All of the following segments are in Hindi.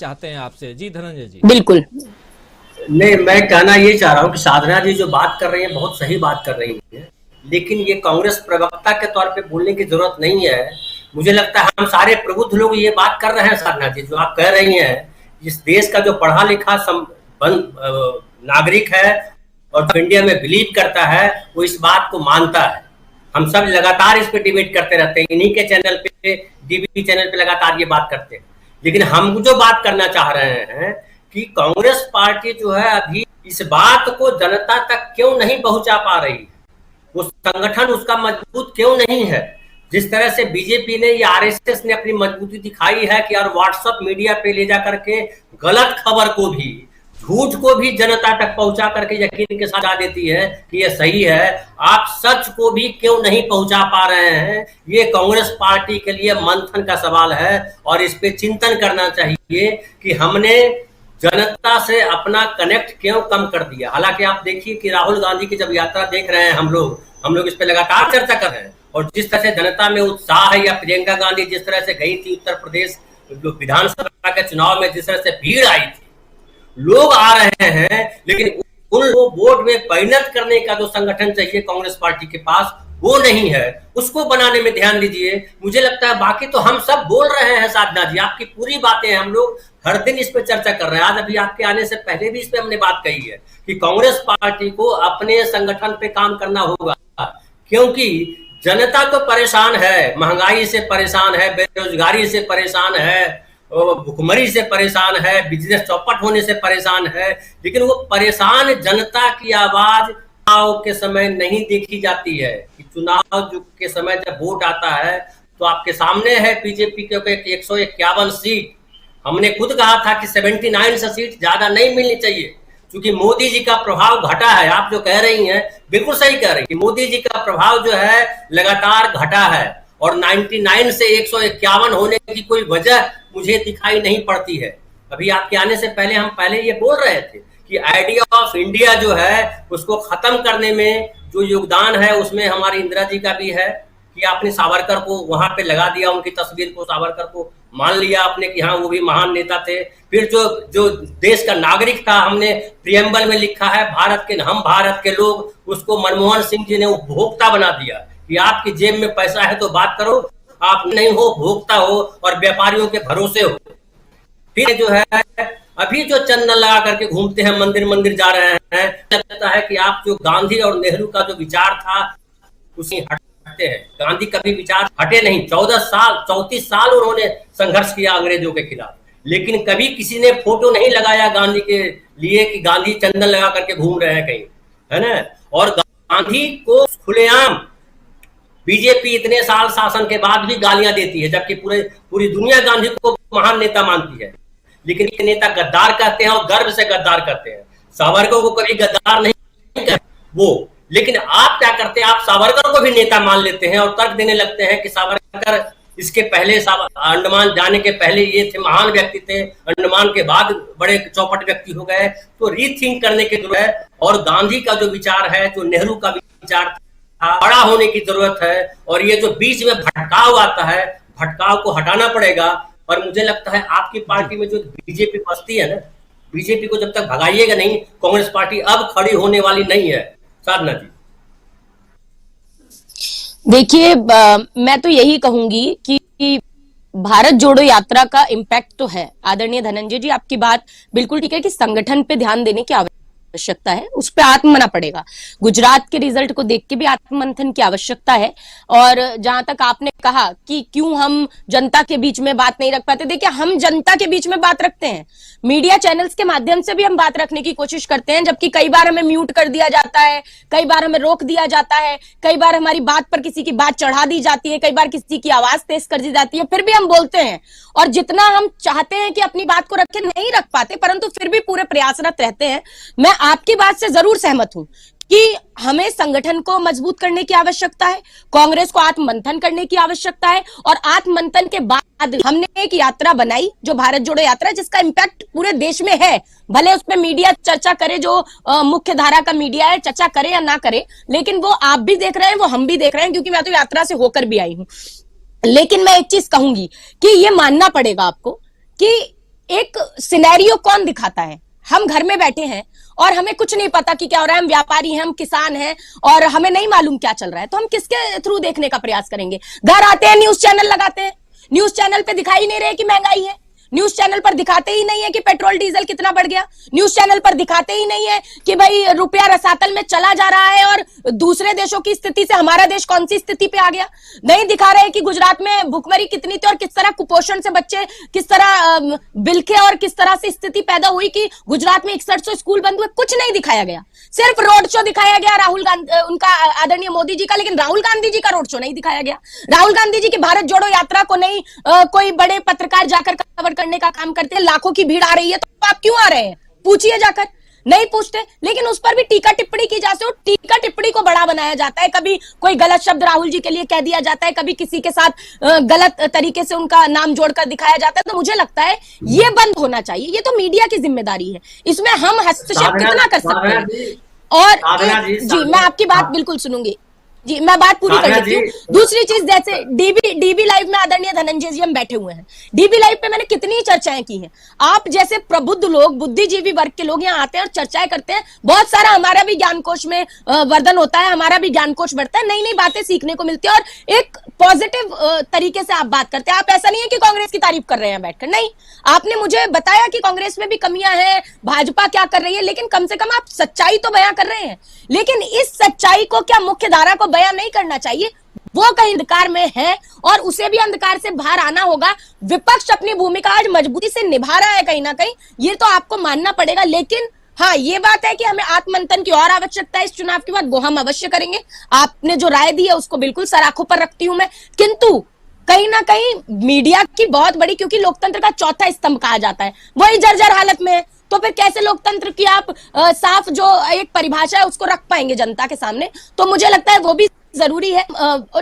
चाहते हैं आपसे। जी धनंजय जी। बिल्कुल नहीं, मैं कहना ये चाह रहा हूँ कि साधना जी जो बात कर रही हैं बहुत सही बात कर रही हैं, लेकिन ये कांग्रेस प्रवक्ता के तौर पे बोलने की जरूरत नहीं है। मुझे लगता है हम सारे प्रबुद्ध लोग ये बात कर रहे हैं। साधना जी जो आप कह रही हैं, इस देश का जो पढ़ा लिखा नागरिक है और जो इंडिया में बिलीव करता है वो इस बात को मानता है। हम सब लगातार इस पे डिबेट करते रहते हैं, इन्हीं के चैनल पे, डीबी चैनल पे लगातार ये बात करते हैं। लेकिन हम जो बात करना चाह रहे हैं कि कांग्रेस पार्टी जो है अभी इस बात को जनता तक क्यों नहीं पहुंचा पा रही है, वो संगठन उसका मजबूत क्यों नहीं है। जिस तरह से बीजेपी ने या आरएसएस ने अपनी मजबूती दिखाई है कि यार व्हाट्सएप मीडिया पे ले जा करके गलत खबर को भी, झूठ को भी जनता तक पहुंचा करके यकीन के साथ आ देती है कि ये सही है, आप सच को भी क्यों नहीं पहुंचा पा रहे हैं। ये कांग्रेस पार्टी के लिए मंथन का सवाल है और इस पे चिंतन करना चाहिए कि हमने जनता से अपना कनेक्ट क्यों कम कर दिया। हालांकि आप देखिए कि राहुल गांधी की जब यात्रा देख रहे हैं हम लोग इस पे लगातार चर्चा कर रहे हैं, और जिस तरह से जनता में उत्साह है, या प्रियंका गांधी जिस तरह से गई थी उत्तर प्रदेश विधानसभा के चुनाव में, जिस तरह से भीड़ आई थी, लोग आ रहे हैं, लेकिन उनको वोट में परिणत करने का जो संगठन चाहिए कांग्रेस पार्टी के पास वो नहीं है। उसको बनाने में ध्यान दीजिए। मुझे लगता है बाकी तो हम सब बोल रहे हैं साधना जी, आपकी पूरी बातें हम लोग हर दिन इस पे चर्चा कर रहे हैं। आज अभी आपके आने से पहले भी इस पे हमने बात कही है कि कांग्रेस पार्टी को अपने संगठन पे काम करना होगा, क्योंकि जनता तो परेशान है, महंगाई से परेशान है, बेरोजगारी से परेशान है, भुखमरी से परेशान है, बिजनेस चौपट होने से परेशान है, लेकिन वो परेशान जनता की आवाज चुनाव के समय नहीं देखी जाती है। कि चुनाव के समय जब वोट आता है तो आपके सामने है बीजेपी के 151 सीट। हमने खुद कहा था कि 79 सीट ज्यादा नहीं मिलनी चाहिए, क्योंकि मोदी जी का प्रभाव घटा है। आप जो कह रही हैं बिल्कुल सही कह रही है, मोदी जी का प्रभाव जो है लगातार घटा है, और 99 से 151 होने की कोई वजह मुझे दिखाई नहीं पड़ती है। अभी आपके आने से पहले हम ये बोल रहे थे कि आइडिया ऑफ इंडिया जो है उसको खत्म करने में जो योगदान है उसमें हमारी इंदिरा जी का भी है, कि आपने सावरकर को वहां पे लगा दिया, उनकी तस्वीर को, सावरकर को मान लिया आपने कि हाँ वो भी महान नेता थे। फिर जो देश का नागरिक था, हमने प्रियम्बल में लिखा है हम भारत के लोग, उसको मनमोहन सिंह जी ने उपभोक्ता बना दिया कि आपकी जेब में पैसा है तो बात करो, आप नहीं हो उपभोक्ता हो और व्यापारियों के भरोसे हो। फिर जो है अभी जो चंदन लगा करके घूमते हैं, मंदिर जा रहे हैं, लगता है कि आप जो गांधी और नेहरू का जो विचार था उसी हटते हैं। गांधी कभी विचार हटे नहीं। 34 साल उन्होंने संघर्ष किया अंग्रेजों के खिलाफ, लेकिन कभी किसी ने फोटो नहीं लगाया गांधी के लिए कि गांधी चंदन लगा करके घूम रहे हैं कहीं, है ना। और गांधी को खुलेआम बीजेपी इतने साल शासन के बाद भी गालियां देती है, जबकि पूरी दुनिया गांधी को महान नेता मानती है, लेकिन एक नेता गद्दार कहते हैं और गर्व से गद्दार कहते हैं। सावरकर को कभी गद्दार नहीं कहते वो, लेकिन आप क्या करते हैं, आप सावरकर को भी नेता मान लेते हैं और तर्क देने लगते हैं कि सावरकर इसके पहले अंडमान जाने के पहले ये थे, महान व्यक्ति थे, अंडमान के बाद बड़े चौपट व्यक्ति हो गए। तो रीथिंक करने की जरूरत है, और गांधी का जो विचार है, जो नेहरू का विचार था, बड़ा होने की जरूरत है। और ये जो बीच में भटकाव आता है, भटकाव को हटाना पड़ेगा। और मुझे लगता है आपकी पार्टी में जो बीजेपी बसती है ना, बीजेपी को जब तक भगाइएगा नहीं, कांग्रेस पार्टी अब खड़ी होने वाली नहीं है। साधना जी देखिए, मैं तो यही कहूंगी कि भारत जोड़ो यात्रा का इम्पैक्ट तो है। आदरणीय धनंजय जी, आपकी बात बिल्कुल ठीक है कि संगठन पे ध्यान देने की आवश्यकता है, उस पर आत्मना पड़ेगा। गुजरात के रिजल्ट को देख के भी आत्ममंथन की आवश्यकता है। और जहां तक आपने कहा कि क्यों हम जनता के बीच में बात नहीं रख पाते, देखिए हम जनता के बीच में बात रखते हैं, मीडिया चैनल्स के माध्यम से भी हम बात रखने की कोशिश करते हैं, जबकि कई बार हमें म्यूट कर दिया जाता है, कई बार हमें रोक दिया जाता है, कई बार हमारी बात पर किसी की बात चढ़ा दी जाती है, कई बार किसी की आवाज तेज कर दी जाती है, फिर भी हम बोलते हैं। और जितना हम चाहते हैं कि अपनी बात को रखे, नहीं रख पाते, परंतु फिर भी पूरे प्रयासरत रहते हैं। मैं आपकी बात से जरूर सहमत हूं कि हमें संगठन को मजबूत करने की आवश्यकता है, कांग्रेस को आत्ममंथन करने की आवश्यकता है। और आत्ममंथन के बाद हमने एक यात्रा बनाई जो भारत जोड़ो यात्रा, जिसका इंपैक्ट पूरे देश में है। भले उस पर मीडिया चर्चा करे, जो मुख्य धारा का मीडिया है, चर्चा करे या ना करे, लेकिन वो आप भी देख रहे हैं, वो हम भी देख रहे हैं, क्योंकि मैं तो यात्रा से होकर भी आई हूं। लेकिन मैं एक चीज कहूंगी कि ये मानना पड़ेगा आपको कि एक सिनेरियो कौन दिखाता है? हम घर में बैठे हैं और हमें कुछ नहीं पता कि क्या हो रहा है, हम व्यापारी हैं, हम किसान हैं और हमें नहीं मालूम क्या चल रहा है, तो हम किसके थ्रू देखने का प्रयास करेंगे? घर आते हैं, न्यूज चैनल लगाते हैं, न्यूज चैनल पे दिखाई नहीं रहे कि महंगाई है, न्यूज चैनल पर दिखाते ही नहीं है कि पेट्रोल डीजल कितना बढ़ गया, न्यूज चैनल पर दिखाते ही नहीं है कि भाई रुपया रसातल में चला जा रहा है और दूसरे देशों की स्थिति से हमारा देश कौन सी स्थिति पे आ गया। नहीं दिखा रहे कि गुजरात में भुखमरी कितनी थी और किस तरह कुपोषण से बच्चे किस तरह बिलखे और किस तरह से स्थिति पैदा हुई कि गुजरात में 6100 स्कूल बंद हुए। कुछ नहीं दिखाया गया, सिर्फ रोड शो दिखाया गया राहुल गांधी, उनका आदरणीय मोदी जी का, लेकिन राहुल गांधी जी का रोड शो नहीं दिखाया गया। राहुल गांधी जी की भारत जोड़ो यात्रा को नहीं कोई बड़े पत्रकार जाकर कवर करने का काम करते हैं। लाखों की भीड़ आ रही है तो आप क्यों आ रहे हैं, पूछिए जाकर। नहीं पूछते, लेकिन उस पर भी टीका टिप्पणी की जाती है, टीका टिप्पणी को बड़ा बनाया जाता है। कभी कोई गलत शब्द राहुल जी के लिए कह दिया जाता है, कभी किसी के साथ गलत तरीके से उनका नाम जोड़कर दिखाया जाता है। तो मुझे लगता है ये बंद होना चाहिए, ये तो मीडिया की जिम्मेदारी है, इसमें हम हस्तक्षेप कितना कर सकते हैं। और जी मैं आपकी बात बिल्कुल सुनूंगी जी, मैं बात पूरी कर लेती हूँ। दूसरी चीज, जैसे डीबी लाइव में आदरणीय धनंजय जी हम बैठे हुए हैं, डीबी लाइव पे मैंने कितनी चर्चाएं की हैं। आप जैसे प्रबुद्ध लोग, बुद्धिजीवी वर्ग के लोग यहाँ आते हैं और चर्चाएं करते हैं, बहुत सारा हमारा भी ज्ञानकोश में वर्धन होता है, हमारा भी ज्ञानकोश बढ़ता है, नई नई बातें सीखने को मिलती है और एक पॉजिटिव तरीके से आप बात करते हैं। आप ऐसा नहीं है कि कांग्रेस की तारीफ कर रहे हैं बैठकर, नहीं, आपने मुझे बताया कि कांग्रेस में भी कमियां हैं, भाजपा क्या कर रही है, लेकिन कम से कम आप सच्चाई तो बयां कर रहे हैं। लेकिन इस सच्चाई को क्या मुख्य धारा को बयां नहीं करना चाहिए? वो कहीं अंधकार में है और उसे भी अंधकार से बाहर आना होगा। विपक्ष अपनी भूमिका आज मजबूती से निभा रहा है कहीं ना कहीं, ये तो आपको मानना पड़ेगा। लेकिन हाँ, ये बात है कि हमें आत्ममंथन की और आवश्यकता है इस चुनाव के बाद, वो हम अवश्य करेंगे। आपने जो राय दी है उसको बिल्कुल सराखों पर रखती हूं मैं, किंतु कहीं ना कहीं मीडिया की बहुत बड़ी, क्योंकि लोकतंत्र का चौथा स्तंभ कहा जाता है, वही जर्जर हालत में है, तो फिर कैसे लोकतंत्र की आप साफ जो एक परिभाषा है उसको रख पाएंगे जनता के सामने? तो मुझे लगता है वो भी जरूरी है,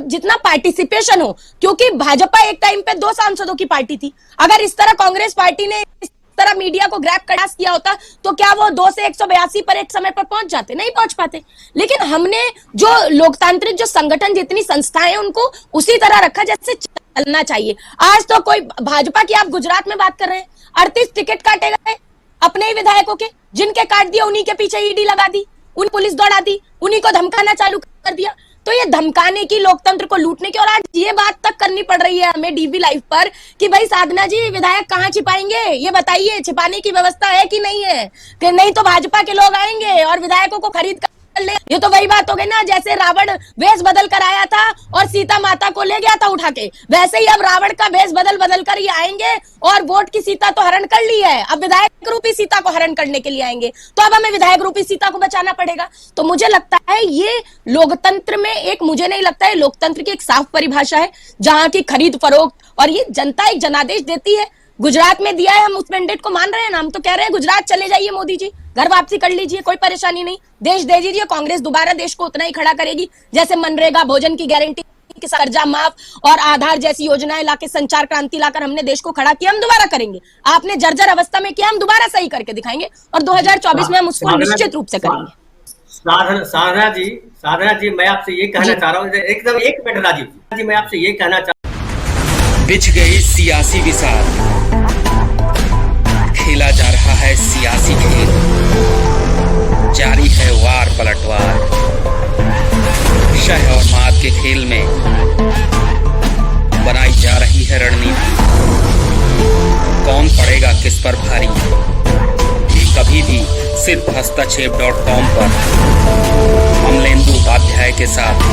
जितना पार्टिसिपेशन हो, क्योंकि भाजपा एक टाइम पे 2 सांसदों की पार्टी थी। अगर इस तरह कांग्रेस पार्टी ने इस तरह मीडिया को ग्रैब प्रयास किया होता तो क्या वो 2 से 182 पर एक समय पर पहुंच जाते? नहीं पहुंच पाते। लेकिन हमने जो लोकतांत्रिक जो संगठन, जितनी संस्थाएं, उनको उसी तरह रखा जैसे चलना चाहिए। आज तो कोई भाजपा की आप गुजरात में बात कर रहे हैं, 38 टिकट काटे गए अपने ही विधायकों के, जिनके काट दिया उन्हीं के पीछे ईडी लगा दी, उन पुलिस दौड़ा दी, उन्हीं को धमकाना चालू कर दिया। तो ये धमकाने की, लोकतंत्र को लूटने की, और आज ये बात तक करनी पड़ रही है हमें डीबी लाइव पर कि भाई साधना जी विधायक कहाँ छिपाएंगे, ये बताइए, छिपाने की व्यवस्था है कि नहीं है? कि नहीं तो भाजपा के लोग आएंगे और विधायकों को खरीद कर ले। ये तो वही बात हो गई ना, जैसे रावण वेश बदल कर आया था और सीता माता को ले गया था उठा के, वैसे ही अब रावण का वेश बदल बदल कर ये आएंगे और वोट की सीता तो हरण कर ली है, अब विधायक रूपी सीता को हरण करने के लिए आएंगे, तो अब हमें विधायक रूपी सीता को बचाना पड़ेगा। तो मुझे लगता है ये लोकतंत्र में एक, मुझे नहीं लगता है लोकतंत्र की एक साफ परिभाषा है, जहां की खरीद फरोख्त और ये जनता एक जनादेश देती है। गुजरात में दिया है, हम उस मैंडेट को मान रहे हैं ना, हम तो कह रहे हैं गुजरात चले जाइए मोदी जी, घर वापसी कर लीजिए, कोई परेशानी नहीं, देश दे दीजिए, कांग्रेस दोबारा देश को उतना ही खड़ा करेगी जैसे मनरेगा, भोजन की गारंटी, कर्जा माफ और आधार जैसी योजनाएं लाके, संचार क्रांति लाकर हमने देश को खड़ा किया, हम दोबारा करेंगे। आपने जर्जर अवस्था में किया, हम दोबारा सही करके दिखाएंगे और 2024 में हम उसको निश्चित रूप से करेंगे। साधना जी मैं आपसे ये कहना चाह रहा हूँ, एकदम एक मिनट राजीव जी, मैं आपसे ये कहना चाह रहा हूँ, बिछ गई सियासी विसार, खेला जा रहा है सियासी खेल, जारी है वार पलटवार, शह और मात के खेल में बनाई जा रही है रणनीति, कौन पड़ेगा किस पर भारी, ये कभी भी सिर्फ हस्तक्षेप.com पर अमलेंदु उपाध्याय के साथ